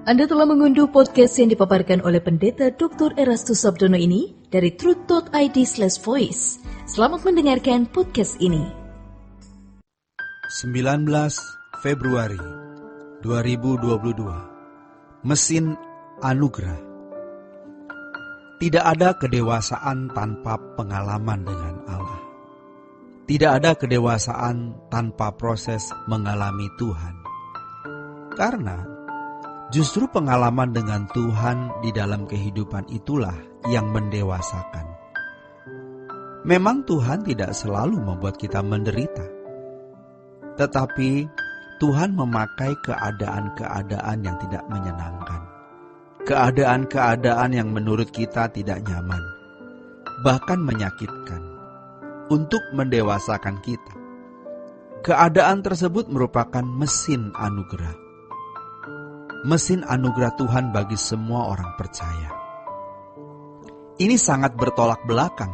Anda telah mengunduh podcast yang dipaparkan oleh Pendeta Dr. Erastus Sabdono ini dari truth.id/voice. Selamat mendengarkan podcast ini. 19 Februari 2022. Mesin Anugerah. Tidak ada kedewasaan tanpa pengalaman dengan Allah. Tidak ada kedewasaan tanpa proses mengalami Tuhan. Karena justru pengalaman dengan Tuhan di dalam kehidupan itulah yang mendewasakan. Memang Tuhan tidak selalu membuat kita menderita. Tetapi Tuhan memakai keadaan-keadaan yang tidak menyenangkan. Keadaan-keadaan yang menurut kita tidak nyaman, bahkan menyakitkan, untuk mendewasakan kita. Keadaan tersebut merupakan mesin anugerah. Mesin anugerah Tuhan bagi semua orang percaya. Ini sangat bertolak belakang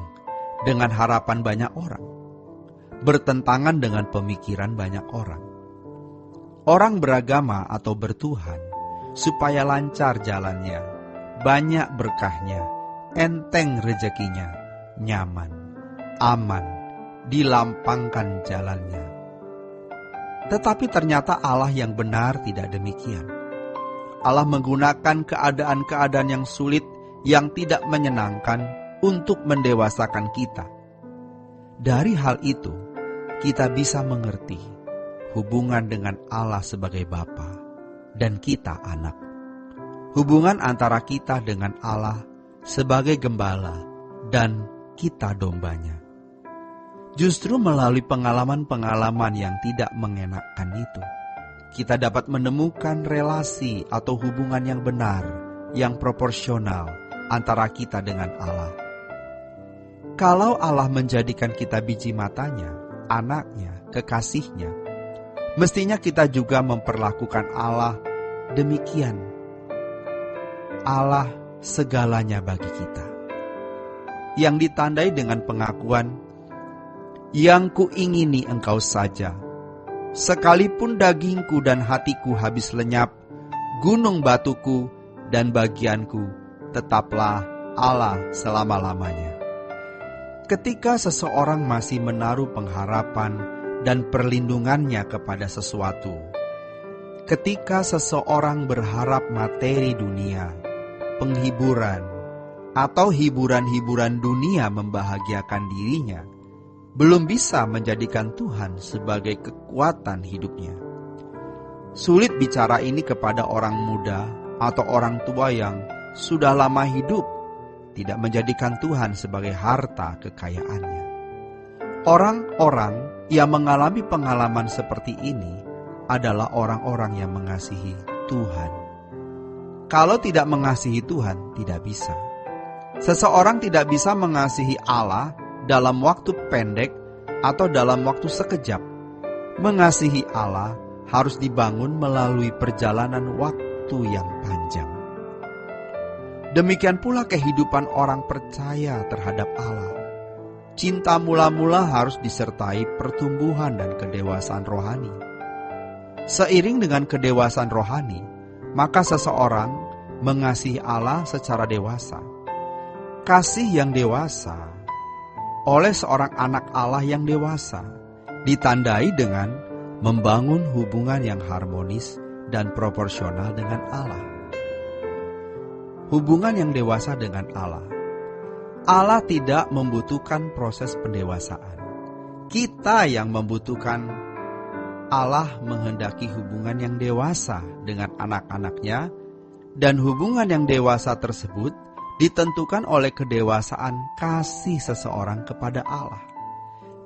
dengan harapan banyak orang, bertentangan dengan pemikiran banyak orang. Orang beragama atau bertuhan supaya lancar jalannya, banyak berkahnya, enteng rezekinya, nyaman, aman, dilampangkan jalannya. Tetapi ternyata Allah yang benar tidak demikian. Allah menggunakan keadaan-keadaan yang sulit, yang tidak menyenangkan untuk mendewasakan kita. Dari hal itu, kita bisa mengerti hubungan dengan Allah sebagai Bapa dan kita anak. Hubungan antara kita dengan Allah sebagai gembala dan kita dombanya. Justru melalui pengalaman-pengalaman yang tidak mengenakkan itu, kita dapat menemukan relasi atau hubungan yang benar, yang proporsional antara kita dengan Allah. Kalau Allah menjadikan kita biji matanya, anaknya, kekasihnya, mestinya kita juga memperlakukan Allah demikian. Allah segalanya bagi kita, yang ditandai dengan pengakuan, "Yang kuingini engkau saja. Sekalipun dagingku dan hatiku habis lenyap, gunung batuku dan bagianku, tetaplah Allah selama-lamanya." Ketika seseorang masih menaruh pengharapan dan perlindungannya kepada sesuatu, ketika seseorang berharap materi dunia, penghiburan, atau hiburan-hiburan dunia membahagiakan dirinya, belum bisa menjadikan Tuhan sebagai kekuatan hidupnya. Sulit bicara ini kepada orang muda atau orang tua yang sudah lama hidup, tidak menjadikan Tuhan sebagai harta kekayaannya. Orang-orang yang mengalami pengalaman seperti ini adalah orang-orang yang mengasihi Tuhan. Kalau tidak mengasihi Tuhan, tidak bisa. Seseorang tidak bisa mengasihi Allah dalam waktu pendek atau dalam waktu sekejap. Mengasihi Allah harus dibangun melalui perjalanan waktu yang panjang. Demikian pula kehidupan orang percaya terhadap Allah. Cinta mula-mula harus disertai pertumbuhan dan kedewasaan rohani. Seiring dengan kedewasaan rohani, maka seseorang mengasihi Allah secara dewasa. Kasih yang dewasa oleh seorang anak Allah yang dewasa ditandai dengan membangun hubungan yang harmonis dan proporsional dengan Allah. Hubungan yang dewasa dengan Allah. Allah tidak membutuhkan proses pendewasaan. Kita yang membutuhkan. Allah menghendaki hubungan yang dewasa dengan anak-anaknya, dan hubungan yang dewasa tersebut ditentukan oleh kedewasaan kasih seseorang kepada Allah.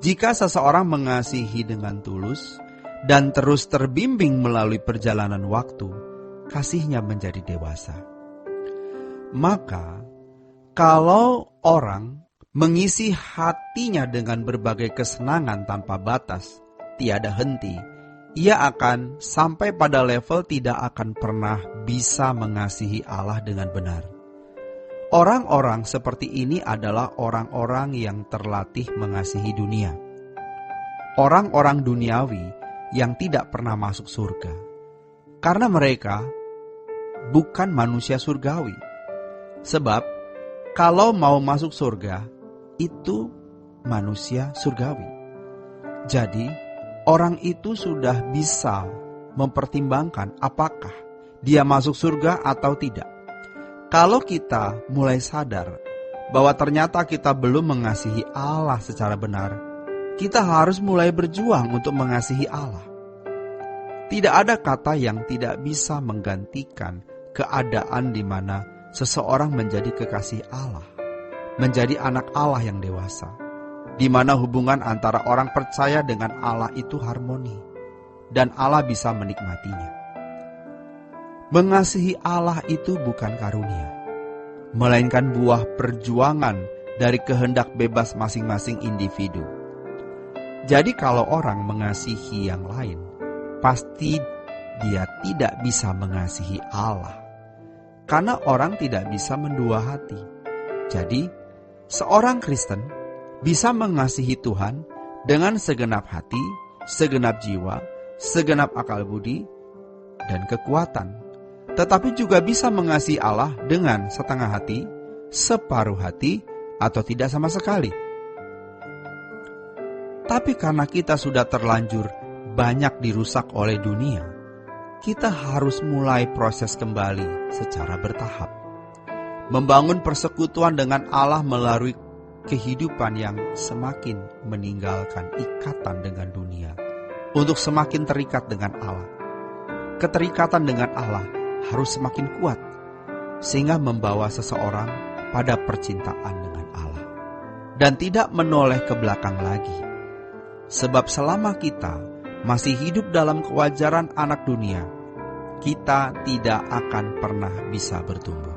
Jika seseorang mengasihi dengan tulus dan terus terbimbing melalui perjalanan waktu, kasihnya menjadi dewasa. Maka, kalau orang mengisi hatinya dengan berbagai kesenangan tanpa batas, tiada henti, ia akan sampai pada level tidak akan pernah bisa mengasihi Allah dengan benar. Orang-orang seperti ini adalah orang-orang yang terlatih mengasihi dunia. Orang-orang duniawi yang tidak pernah masuk surga. Karena mereka bukan manusia surgawi. Sebab kalau mau masuk surga, itu manusia surgawi. Jadi, orang itu sudah bisa mempertimbangkan apakah dia masuk surga atau tidak. Kalau kita mulai sadar bahwa ternyata kita belum mengasihi Allah secara benar, kita harus mulai berjuang untuk mengasihi Allah. Tidak ada kata yang tidak bisa menggantikan keadaan di mana seseorang menjadi kekasih Allah, menjadi anak Allah yang dewasa, di mana hubungan antara orang percaya dengan Allah itu harmoni, dan Allah bisa menikmatinya. Mengasihi Allah itu bukan karunia, melainkan buah perjuangan dari kehendak bebas masing-masing individu. Jadi kalau orang mengasihi yang lain, pasti dia tidak bisa mengasihi Allah. Karena orang tidak bisa mendua hati. Jadi, seorang Kristen bisa mengasihi Tuhan dengan segenap hati, segenap jiwa, segenap akal budi, dan kekuatan. Tetapi juga bisa mengasihi Allah dengan setengah hati, separuh hati, atau tidak sama sekali. Tapi karena kita sudah terlanjur banyak dirusak oleh dunia, kita harus mulai proses kembali secara bertahap. Membangun persekutuan dengan Allah melalui kehidupan yang semakin meninggalkan ikatan dengan dunia, untuk semakin terikat dengan Allah. Keterikatan dengan Allah harus semakin kuat, sehingga membawa seseorang pada percintaan dengan Allah, dan tidak menoleh ke belakang lagi. Sebab selama kita masih hidup dalam kewajaran anak dunia, kita tidak akan pernah bisa bertumbuh.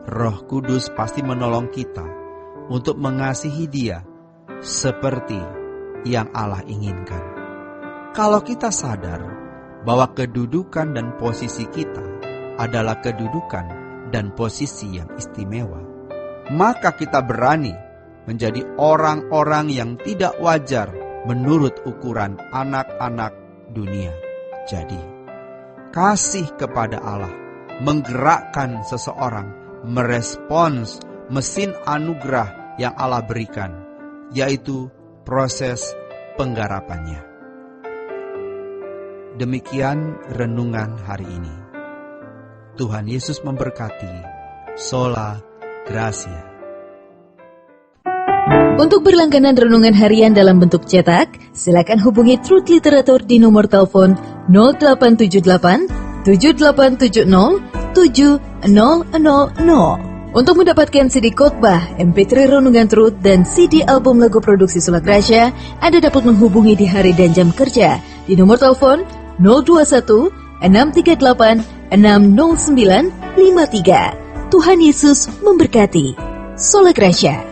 Roh Kudus pasti menolong kita untuk mengasihi Dia seperti yang Allah inginkan. Kalau kita sadar bahwa kedudukan dan posisi kita adalah kedudukan dan posisi yang istimewa, maka kita berani menjadi orang-orang yang tidak wajar menurut ukuran anak-anak dunia. Jadi, kasih kepada Allah menggerakkan seseorang merespons mesin anugerah yang Allah berikan, yaitu proses penggarapannya. Demikian renungan hari ini. Tuhan Yesus memberkati. Sola Gracia. Untuk berlangganan renungan harian dalam bentuk cetak, silakan hubungi Truth Literatur di nomor telepon 0878 7870 7000. Untuk mendapatkan CD khotbah, MP3 renungan Truth, dan CD album lagu produksi Sola Gracia, Anda dapat menghubungi di hari dan jam kerja di nomor telepon 021 638 60953. Tuhan Yesus memberkati. Sola Gracia.